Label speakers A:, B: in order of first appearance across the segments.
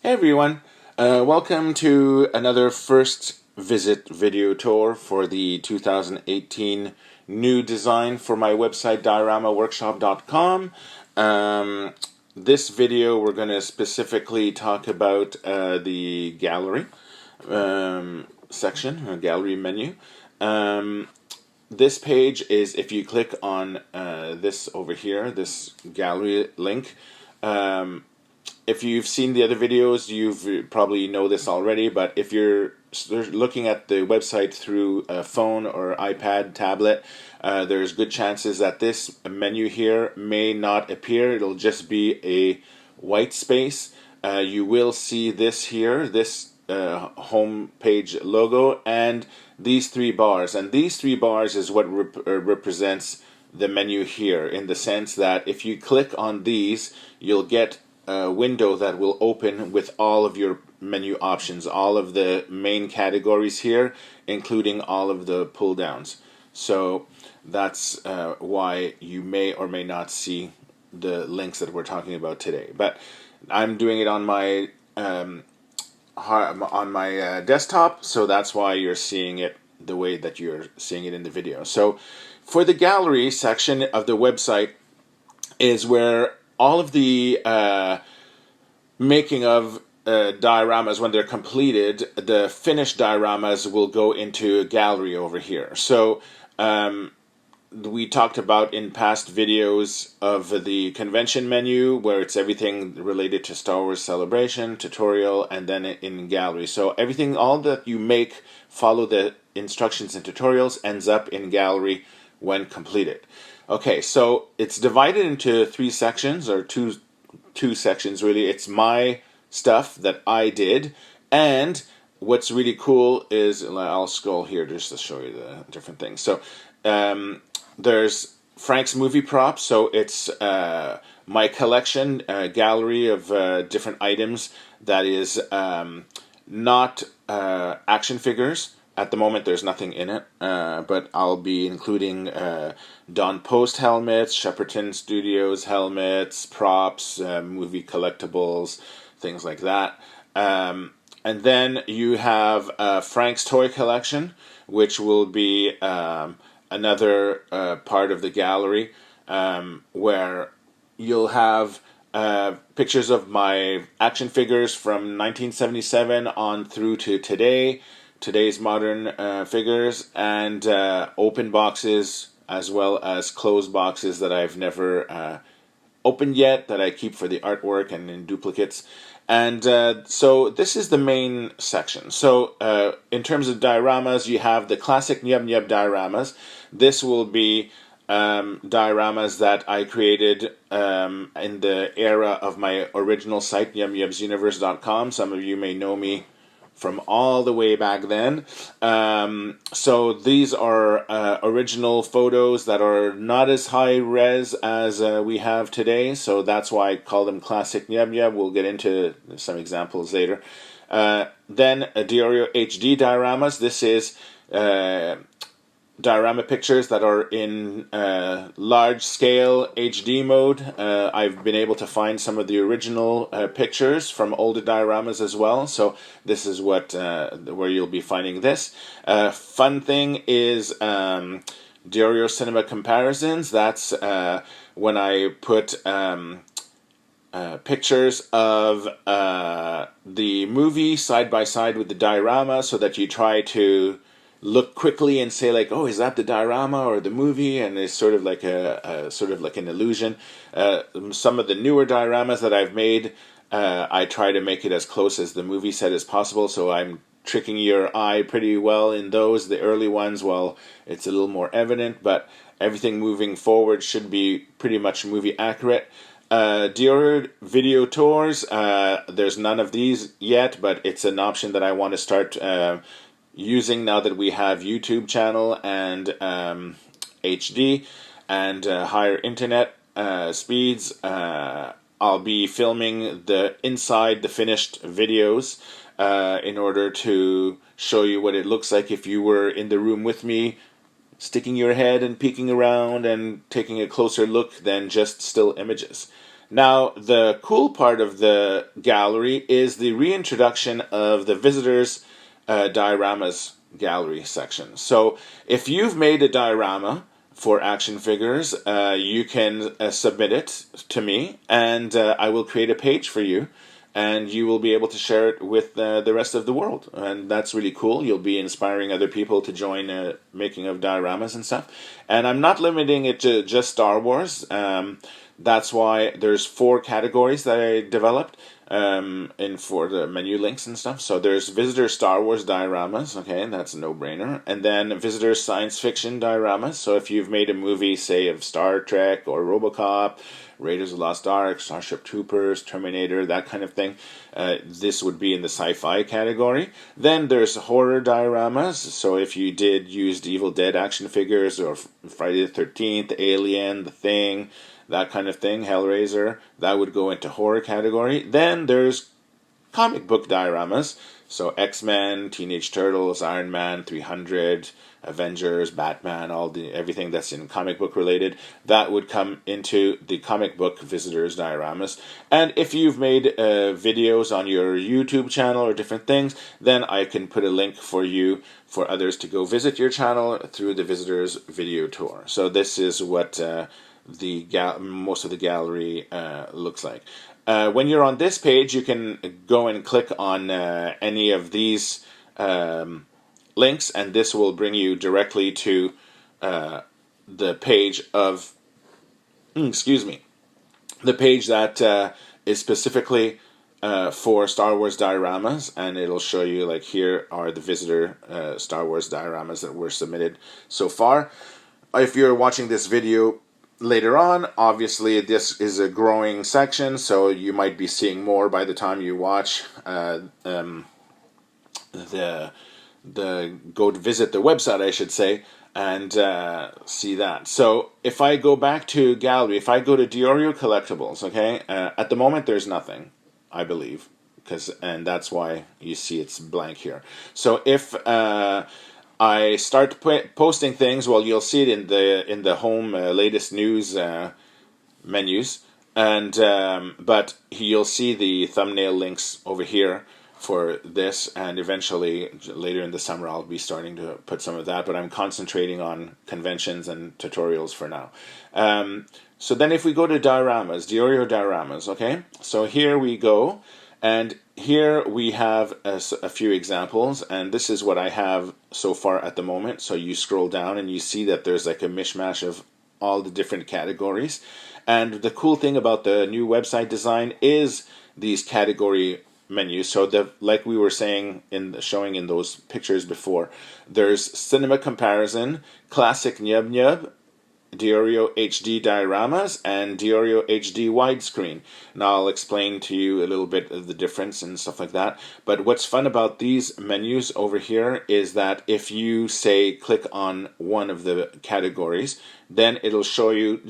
A: Hey everyone, welcome to another first visit video tour for the 2018 new design for my website dioramaworkshop.com. This video we're going to specifically talk about the gallery section, or gallery menu. This page is, if you click on this over here, this gallery link, if you've seen the other videos, you've probably know this already, but if you're looking at the website through a phone or iPad, tablet, there's good chances that this menu here may not appear. It'll just be a white space. You will see this here, this home page logo, and these three bars. And these three bars is what represents the menu here, in the sense that if you click on these, you'll get a window that will open with all of your menu options, all of the main categories here, including all of the pull downs. So that's why you may or may not see the links that we're talking about today. But I'm doing it on my desktop, so that's why you're seeing it the way that you're seeing it in the video. So for the gallery section of the website is where all of the making of dioramas, when they're completed, the finished dioramas will go into a gallery over here. So we talked about in past videos of the convention menu, where it's everything related to Star Wars Celebration, tutorial, and then in gallery. So everything, all that you make, follow the instructions and tutorials, ends up in gallery when completed. Okay, so it's divided into three sections, or two sections really. It's my stuff that I did, and what's really cool is, I'll scroll here just to show you the different things. So there's Frank's movie props, so it's my collection, gallery of different items that is not action figures. At the moment, there's nothing in it, but I'll be including Don Post helmets, Shepperton Studios helmets, props, movie collectibles, things like that. And then you have Frank's toy collection, which will be another part of the gallery, where you'll have pictures of my action figures from 1977 on through to today's modern figures, and open boxes as well as closed boxes that I've never opened yet, that I keep for the artwork and in duplicates. And so this is the main section. So in terms of dioramas, you have the classic NiubNiub dioramas. This will be dioramas that I created in the era of my original site, NiubNiubsUniverse.com. Some of you may know me from all the way back then. So these are original photos that are not as high res as we have today, so that's why I call them classic NiubNiub. We'll get into some examples later. Then Diorio HD dioramas. This is diorama pictures that are in large scale HD mode. I've been able to find some of the original pictures from older dioramas as well, so this is what where you'll be finding this. Fun thing is Diorio Cinema Comparisons. That's when I put pictures of the movie side by side with the diorama, so that you try to look quickly and say, like, oh, is that the diorama or the movie? And it's sort of like sort of like an illusion. Some of the newer dioramas that I've made, I try to make it as close as the movie set as possible, so I'm tricking your eye pretty well in those. The early ones, well, it's a little more evident, but everything moving forward should be pretty much movie accurate. Diorio Video Tours, there's none of these yet, but it's an option that I want to start using now that we have YouTube channel and HD and higher internet speeds. I'll be filming the inside the finished videos in order to show you what it looks like if you were in the room with me, sticking your head and peeking around and taking a closer look than just still images. Now, the cool part of the gallery is the reintroduction of the visitors' dioramas gallery section. So, if you've made a diorama for action figures, you can submit it to me, and I will create a page for you, and you will be able to share it with the rest of the world. And that's really cool. You'll be inspiring other people to join making of dioramas and stuff. And I'm not limiting it to just Star Wars. That's why there's 4 categories that I developed for the menu links and stuff. So there's visitor Star Wars dioramas, okay, that's a no-brainer. And then visitor science fiction dioramas. So if you've made a movie, say, of Star Trek or RoboCop, Raiders of the Lost Ark, Starship Troopers, Terminator, that kind of thing, this would be in the sci-fi category. Then there's horror dioramas. So if you did use Evil Dead action figures or Friday the 13th, Alien, The Thing, that kind of thing, Hellraiser, that would go into horror category. Then there's comic book dioramas, so X-Men, Teenage Turtles, Iron Man, 300, Avengers, Batman, everything that's in comic book related, that would come into the comic book visitors dioramas. And if you've made videos on your YouTube channel or different things, then I can put a link for you for others to go visit your channel through the visitors video tour. So this is what most of the gallery looks like. When you're on this page, you can go and click on any of these links, and this will bring you directly to the page of, the page that is specifically for Star Wars dioramas, and it'll show you, like, here are the visitor Star Wars dioramas that were submitted so far. If you're watching this video later on, obviously this is a growing section, so you might be seeing more by the time you watch go to visit the website, I should say, and see that. So if I go back to gallery, if I go to Diorio Collectibles, okay, at the moment there's nothing, I believe, and that's why you see it's blank here. So if I start posting things, well, you'll see it in the home latest news menus, and but you'll see the thumbnail links over here for this, and eventually later in the summer I'll be starting to put some of that, but I'm concentrating on conventions and tutorials for now. So then if we go to dioramas, Diorio Dioramas, okay, so here we go, and here we have a few examples, and this is what I have so far at the moment. So you scroll down and you see that there's like a mishmash of all the different categories. And the cool thing about the new website design is these category menus. So like we were saying showing in those pictures before, there's cinema comparison, classic NiubNiub, Diorio HD Dioramas, and Diorio HD Wide Screen. Now I'll explain to you a little bit of the difference and stuff like that. But what's fun about these menus over here is that if you, say, click on one of the categories, then it'll show you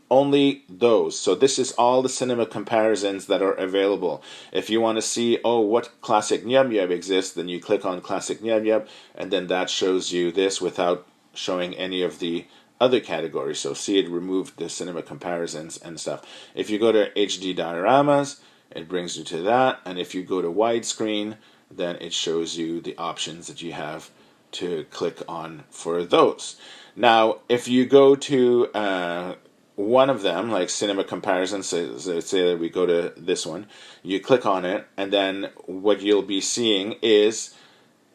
A: only those. So this is all the cinema comparisons that are available. If you want to see, what classic NiubNiub exists, then you click on classic NiubNiub, and then that shows you this without showing any of the other categories. So see, it removed the cinema comparisons and stuff. If you go to HD dioramas, it brings you to that, and if you go to widescreen, then it shows you the options that you have to click on for those. Now, if you go to one of them, like cinema comparison, say that we go to this one, you click on it, and then what you'll be seeing is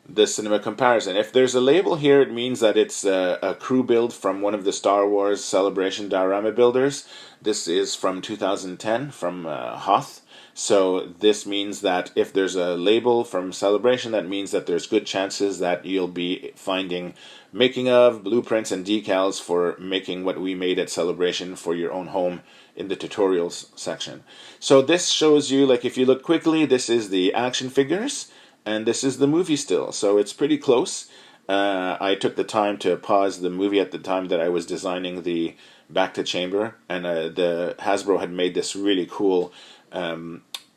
A: the cinema comparison. If there's a label here, it means that it's a crew build from one of the Star Wars Celebration diorama builders. This is from 2010 from Hoth. So this means that if there's a label from Celebration, that means that there's good chances that you'll be finding making of, blueprints, and decals for making what we made at Celebration for your own home in the tutorials section. So this shows you, like, if you look quickly, this is the action figures, and this is the movie still, so it's pretty close. I took the time to pause the movie at the time that I was designing the Back to Chamber, and the Hasbro had made this really cool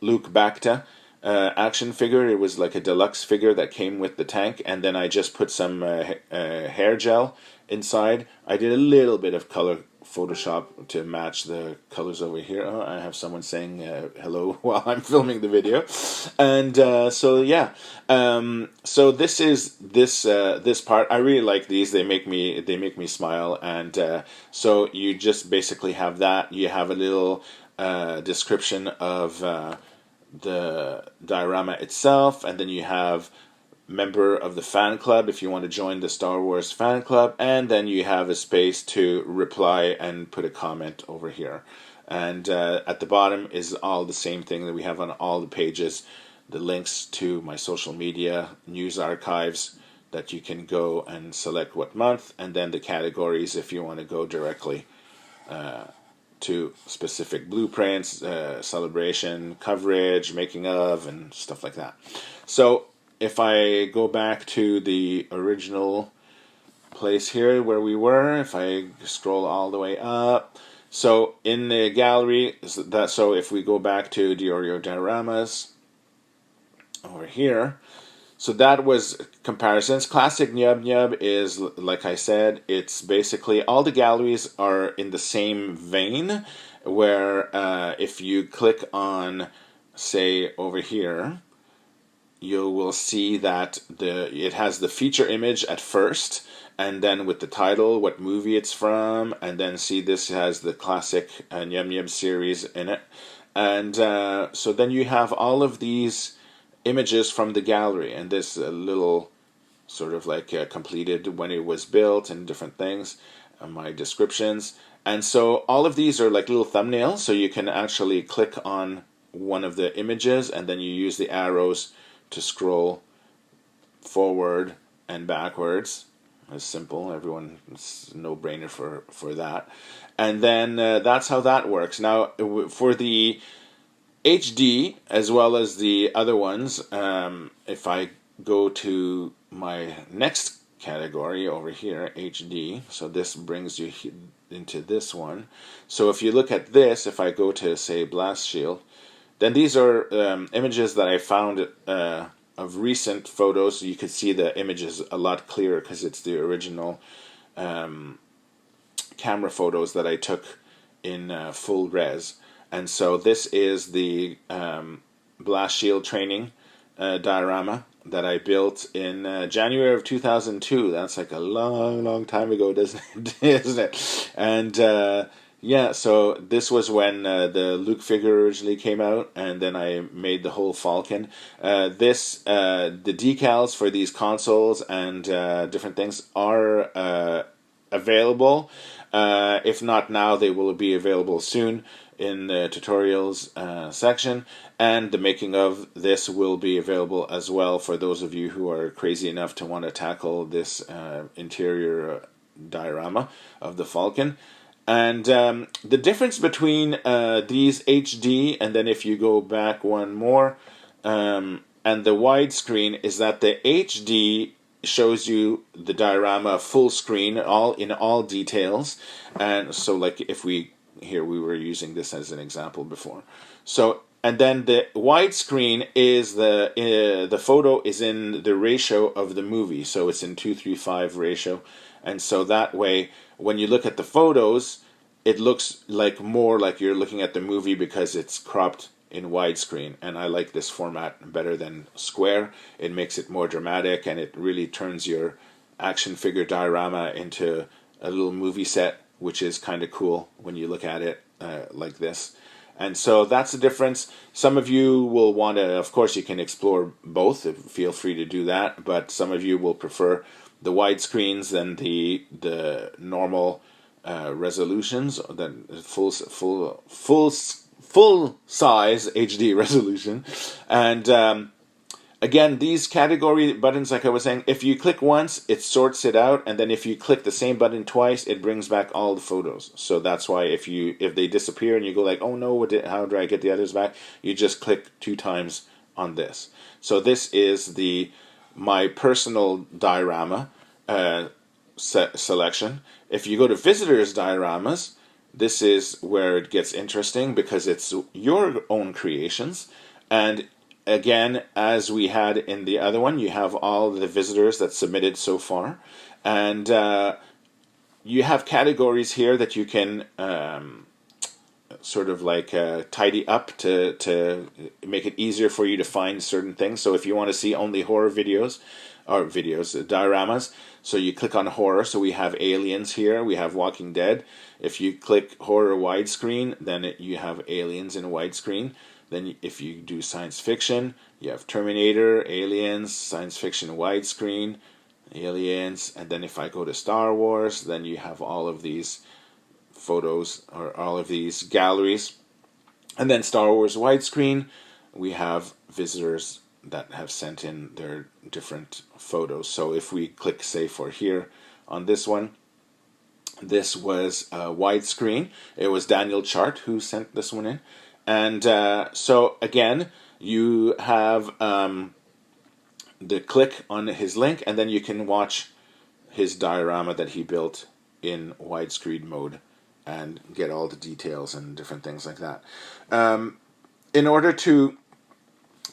A: Luke Bacta action figure. It was like a deluxe figure that came with the tank, and then I just put some hair gel inside. I did a little bit of color Photoshop to match the colors over here. Oh, I have someone saying hello while I'm filming the video, and so yeah. So this is this part. I really like these. They make me smile, and so you just basically have that. You have a little description of the diorama itself, and then you have member of the fan club if you want to join the Star Wars fan club, and then you have a space to reply and put a comment over here. And at the bottom is all the same thing that we have on all the pages, the links to my social media, news archives that you can go and select what month, and then the categories if you want to go directly to specific blueprints, celebration, coverage, making of, and stuff like that. So if I go back to the original place here where we were, if I scroll all the way up, so in the gallery, so if we go back to Diorio Dioramas over here, so that was comparisons. Classic NiubNiub is, like I said, it's basically all the galleries are in the same vein, where if you click on, say, over here, you will see that it has the feature image at first, and then with the title, what movie it's from, and then see this has the classic NiubNiub series in it. And so then you have all of these images from the gallery, and this little sort of like completed when it was built and different things, my descriptions. And so all of these are like little thumbnails, so you can actually click on one of the images, and then you use the arrows to scroll forward and backwards. It's simple. Everyone, it's a no-brainer for that. And then that's how that works. Now, for the HD, as well as the other ones, if I go to my next category over here, HD, so this brings you into this one. So if you look at this, if I go to, say, Blast Shield, then these are images that I found of recent photos. You can see the images a lot clearer because it's the original camera photos that I took in full res. And so this is the Blast Shield training diorama that I built in January of 2002. That's like a long, long time ago, isn't it? And yeah, so this was when the Luke figure originally came out, and then I made the whole Falcon. The decals for these consoles and different things are available. If not now, they will be available soon in the tutorials section, and the making of this will be available as well for those of you who are crazy enough to want to tackle this interior diorama of the Falcon. And the difference between these HD, and then if you go back one more, and the widescreen, is that the HD shows you the diorama full screen, in all details. And so, like, if we were using this as an example before. So, and then the widescreen is the photo is in the ratio of the movie, so it's in 2:3:5 ratio, and so that way, when you look at the photos, it looks like more like you're looking at the movie because it's cropped in widescreen. And I like this format better than square. It makes it more dramatic, and it really turns your action figure diorama into a little movie set, which is kind of cool when you look at it like this. And so that's the difference. Some of you will want to, of course, you can explore both. Feel free to do that. But some of you will prefer the widescreens than the normal resolutions, then full size HD resolution. And again, these category buttons, like I was saying, if you click once, it sorts it out, and then if you click the same button twice, it brings back all the photos. So that's why if they disappear and you go like, oh no, how do I get the others back? You just click 2 times on this. So this is my personal diorama selection. If you go to visitors dioramas, this is where it gets interesting because it's your own creations. And again, as we had in the other one, you have all the visitors that submitted so far. And you have categories here that you can sort of like tidy up to make it easier for you to find certain things. So if you want to see only horror videos, dioramas, so you click on horror. So we have Aliens here, we have Walking Dead. If you click horror widescreen, then you have Aliens in widescreen. Then if you do science fiction, you have Terminator, Aliens, science fiction widescreen, Aliens. And then if I go to Star Wars, then you have all of these photos or all of these galleries. And then Star Wars widescreen, we have visitors that have sent in their different photos. So if we click, say, for here on this one, this was widescreen. It was Daniel Chart who sent this one in. And so again, you have the click on his link, and then you can watch his diorama that he built in widescreen mode and get all the details and different things like that. In order to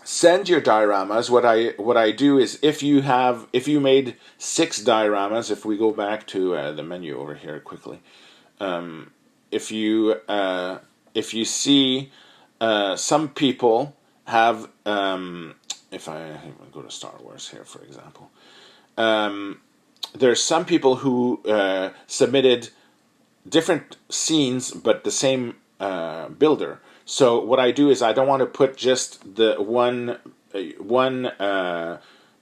A: send your dioramas, what I do is if you made 6 dioramas, if we go back to the menu over here quickly, if you see some people have, if I go to Star Wars here, for example, there's some people who submitted different scenes but the same builder. So what I do is I don't want to put just the one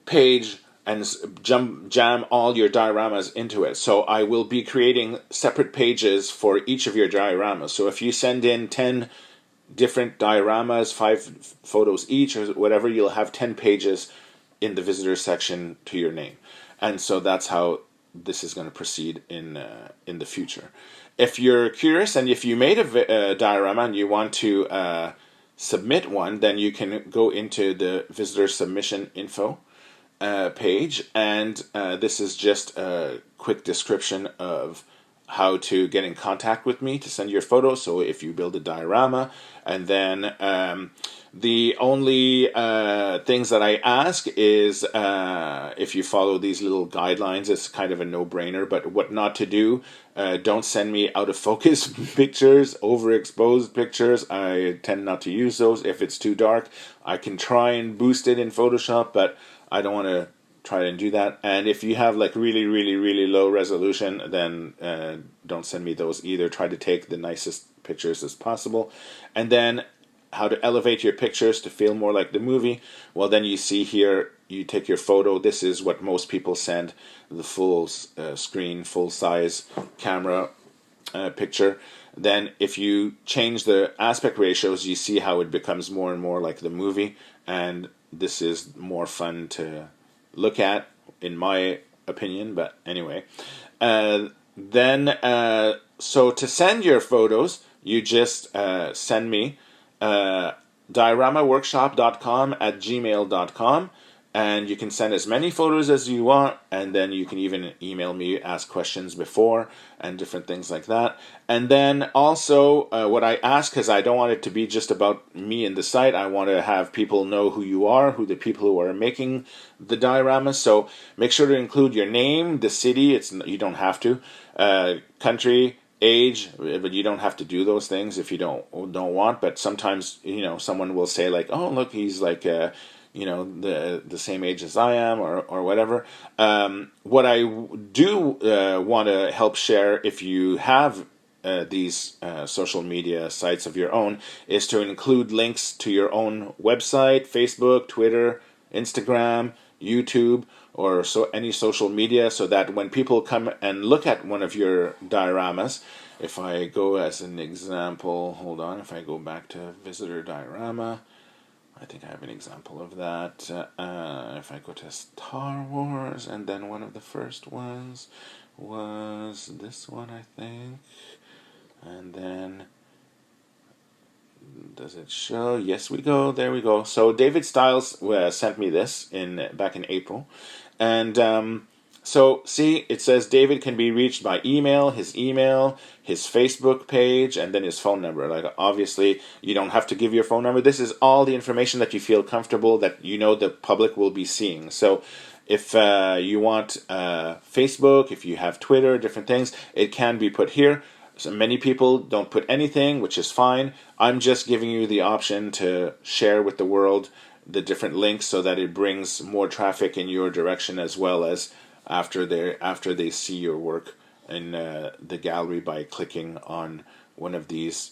A: page and jam all your dioramas into it. So I will be creating separate pages for each of your dioramas. So if you send in 10 different dioramas, 5 photos each or whatever, you'll have 10 pages in the visitor section to your name. And so that's how this is going to proceed in the future. If you're curious and if you made a diorama and you want to submit one, then you can go into the visitor submission info page, and this is just a quick description of how to get in contact with me to send your photos. So if you build a diorama, and then the only things that I ask is if you follow these little guidelines, it's kind of a no-brainer, but what not to do. Don't send me out of focus pictures, overexposed pictures. I tend not to use those. If it's too dark, I can try and boost it in Photoshop, but I don't want to try and do that. And if you have like really, really, really low resolution, then don't send me those either. Try to take the nicest pictures as possible. And then how to elevate your pictures to feel more like the movie. Well, then you see here, you take your photo. This is what most people send, the full screen, full size camera picture. Then if you change the aspect ratios, you see how it becomes more and more like the movie. And this is more fun to look at, in my opinion. But anyway, then so to send your photos, you just send me dioramaworkshop.com@gmail.com, and you can send as many photos as you want, and then you can even email me, ask questions before, and different things like that. And then also what I ask, because I don't want it to be just about me and the site, I want to have people know who you are, who the people who are making the dioramas. So make sure to include your name, the city, you don't have to, country, age, but you don't have to do those things if you don't want. But sometimes, someone will say like, oh, look, he's like the same age as I am, or whatever. What I do want to help share, if you have these social media sites of your own, is to include links to your own website, Facebook, Twitter, Instagram, YouTube, or any social media, so that when people come and look at one of your dioramas, if I go as an example, hold on, if I go back to visitor diorama, I think I have an example of that. If I go to Star Wars, and then one of the first ones was this one, I think, and then does it show? Yes, there we go. So David Stiles sent me this back in April. And so see, it says David can be reached by email, his Facebook page, and then his phone number. Like, obviously, you don't have to give your phone number. This is all the information that you feel comfortable that the public will be seeing. So If you want Facebook, if you have Twitter, different things, it can be put here. So many people don't put anything, which is fine. I'm just giving you the option to share with the world the different links so that it brings more traffic in your direction, as well as after they see your work in the gallery by clicking on one of these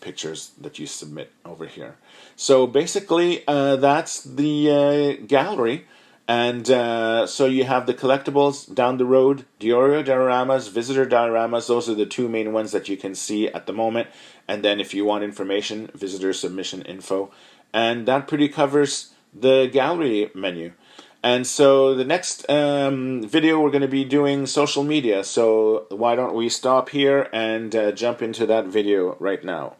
A: pictures that you submit over here. So basically, that's the gallery. And so you have the collectibles down the road, Diorio Dioramas, Visitor Dioramas. Those are the two main ones that you can see at the moment. And then if you want information, Visitor Submission Info. And that pretty covers the gallery menu. And so the next video we're going to be doing social media. So why don't we stop here and jump into that video right now.